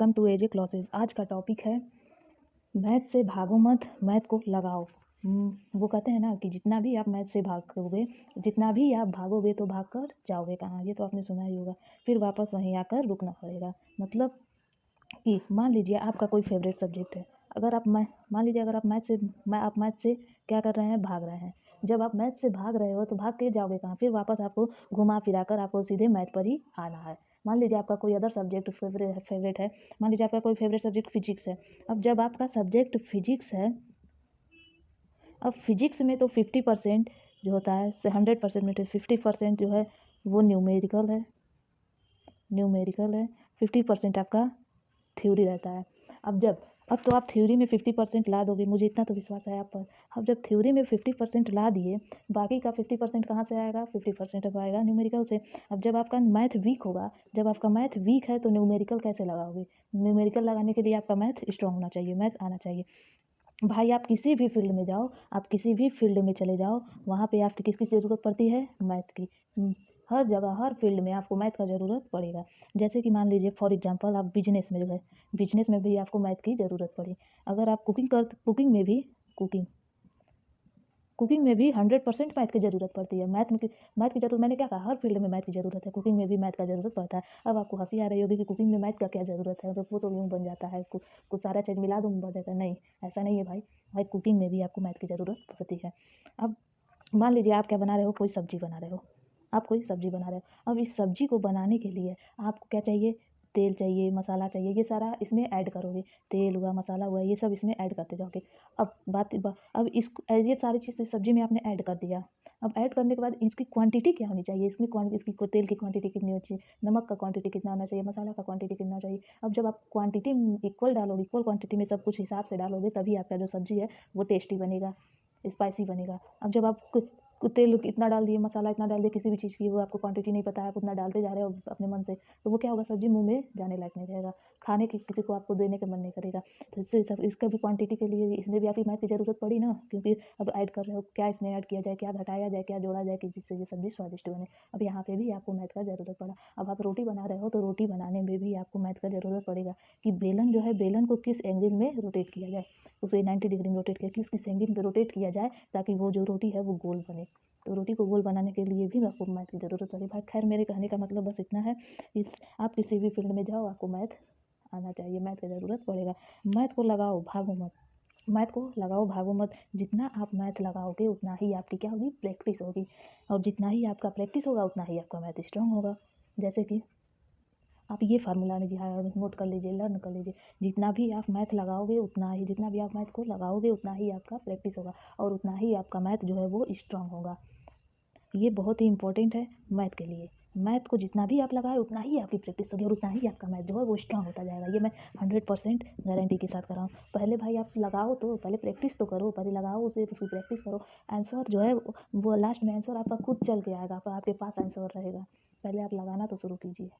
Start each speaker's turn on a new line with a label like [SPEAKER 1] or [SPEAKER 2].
[SPEAKER 1] Welcome to AJ classes. आज का topic है मैथ से भागो मत, मैथ को लगाओ। वो कहते हैं ना कि जितना भी आप मैथ से भागोगे, जितना भी आप भागोगे तो भाग कर जाओगे कहाँ, ये तो आपने सुना ही होगा। फिर वापस वहीं आकर रुकना पड़ेगा। मतलब कि मान लीजिए आपका कोई फेवरेट सब्जेक्ट है। अगर आप मान लीजिए अगर आप मैथ से क्या कर रहे हैं, भाग रहे हैं। जब आप मैथ से भाग रहे हो तो भाग के जाओगे कहाँ, फिर वापस आपको घुमा फिरा कर आपको सीधे मैथ पर ही आना है। मान लीजिए आपका कोई अदर सब्जेक्ट फेवरेट है। मान लीजिए आपका कोई फेवरेट सब्जेक्ट फिजिक्स है। अब जब आपका सब्जेक्ट फिजिक्स है, अब फिजिक्स में तो 50% जो होता है, 100% में तो 50% जो है वो न्यूमेरिकल है। 50% आपका थ्योरी रहता है। अब तो आप थ्योरी में 50% ला दोगे, मुझे इतना तो विश्वास है आप पर। अब जब थ्योरी में 50% ला दिए, बाकी का 50% कहाँ से आएगा? 50% अब आएगा न्यूमेरिकल से। अब जब आपका मैथ वीक होगा, जब आपका मैथ वीक है तो न्यूमेरिकल कैसे लगाओगे? न्यूमेरिकल लगाने के लिए आपका मैथ स्ट्रांग होना चाहिए, मैथ आना चाहिए। भाई आप किसी भी फील्ड में जाओ, आप किसी भी फील्ड में चले जाओ, वहाँ पे आपकी किसकी ज़रूरत पड़ती है? मैथ की। हर जगह हर फील्ड में आपको मैथ का ज़रूरत पड़ेगा। जैसे कि मान लीजिए फॉर एग्जांपल आप बिजनेस में जो है, बिजनेस में भी आपको मैथ की ज़रूरत पड़ी। अगर आप कुकिंग में भी 100% मैथ की ज़रूरत पड़ती है। मैथ की ज़रूरत, मैंने क्या कहा, हर फील्ड में मैथ की ज़रूरत है। कुकिंग में भी मैथ का ज़रूरत पड़ता है। अब आपको हंसी आ रही होगी कि कुकिंग में मैथ का क्या ज़रूरत है, वो तो यूँ बन जाता है, कुछ सारा चीज़ मिला दूँ बन जाता है। नहीं, ऐसा नहीं है भाई कुकिंग में भी आपको मैथ की ज़रूरत पड़ती है। अब मान लीजिए आप क्या बना रहे हो, कोई सब्जी बना रहे हो। आप कोई सब्जी बना रहे हो। अब इस सब्जी को बनाने के लिए आपको क्या चाहिए? तेल चाहिए, मसाला चाहिए, ये सारा इसमें ऐड करोगे। तेल हुआ, मसाला हुआ, ये सब इसमें ऐड करते जाओगे। अब ये सारी चीज़ सब्जी में आपने ऐड कर दिया। अब ऐड करने के बाद इसकी क्वांटिटी क्या होनी चाहिए? तेल की क्वांटिटी कितनी होनी चाहिए, नमक का क्वांटिटी कितना होना चाहिए, मसाला का क्वांटिटी कितना चाहिए। अब जब आप क्वांटिटी इक्वल डालोगे, इक्वल क्वांटिटी में सब कुछ हिसाब से डालोगे, तभी आपका जो सब्जी है वो टेस्टी बनेगा, स्पाइसी बनेगा। अब जब आप तेल इतना डाल दिए, मसाला इतना डाल दिए, किसी भी चीज़ की वो आपको क्वांटिटी नहीं पता है, आप उतना डालते जा रहे हो अपने मन से, तो वो क्या होगा? सब्जी मुंह में जाने लायक नहीं रहेगा, खाने की किसी को आपको देने का मन नहीं करेगा। तो इससे सब इसका भी क्वांटिटी के लिए इसमें भी आपकी मैथ की ज़रूरत पड़ी ना, क्योंकि अब ऐड कर रहे हो, क्या इसमें ऐड किया जाए, क्या घटाया जाए, क्या जोड़ा जाए कि जिससे ये सब्जी स्वादिष्ट बने। अब यहाँ पे भी आपको मैथ का ज़रूरत पड़ा। अब आप रोटी बना रहे हो तो रोटी बनाने में भी आपको मैथ का ज़रूरत पड़ेगा कि बेलन जो है, बेलन को किस एंगल में रोटेट किया जाए, उसे 90 डिग्री में रोटेट किया, किस एंगल में रोटेट किया जाए ताकि वो जो रोटी है वो गोल बने। तो रोटी को गोल बनाने के लिए भी आपको मैथ की ज़रूरत पड़ी। भाई खैर, मेरे कहने का मतलब बस इतना है। आप किसी भी फील्ड में जाओ, आपको मैथ आना चाहिए, मैथ की ज़रूरत पड़ेगा। मैथ को लगाओ, भागो मत। मैथ को लगाओ, भागो मत। जितना आप मैथ लगाओगे उतना ही आपकी क्या होगी? प्रैक्टिस होगी। और जितना ही आपका प्रैक्टिस होगा उतना ही आपका मैथ स्ट्रांग होगा। जैसे कि आप ये फार्मूला नोट कर लीजिए, लर्न कर लीजिए। जितना भी आप मैथ लगाओगे जितना भी आप मैथ को लगाओगे उतना ही आपका प्रैक्टिस होगा, और उतना ही आपका मैथ जो है वो स्ट्रांग होगा। ये बहुत ही इंपॉर्टेंट है मैथ के लिए। मैथ को जितना भी आप लगाए उतना ही आपकी प्रैक्टिस होगी, और उतना ही आपका मैथ जो है वो स्ट्रांग होता जाएगा। ये मैं 100% गारंटी के साथ कर रहा हूँ। पहले भाई आप लगाओ, तो पहले प्रैक्टिस तो करो, पहले लगाओ उसे, उसकी प्रैक्टिस करो। आंसर जो है वो लास्ट में आंसर आपका खुद चल के आएगा, आपके पास आंसर रहेगा। पहले आप लगाना तो शुरू कीजिए।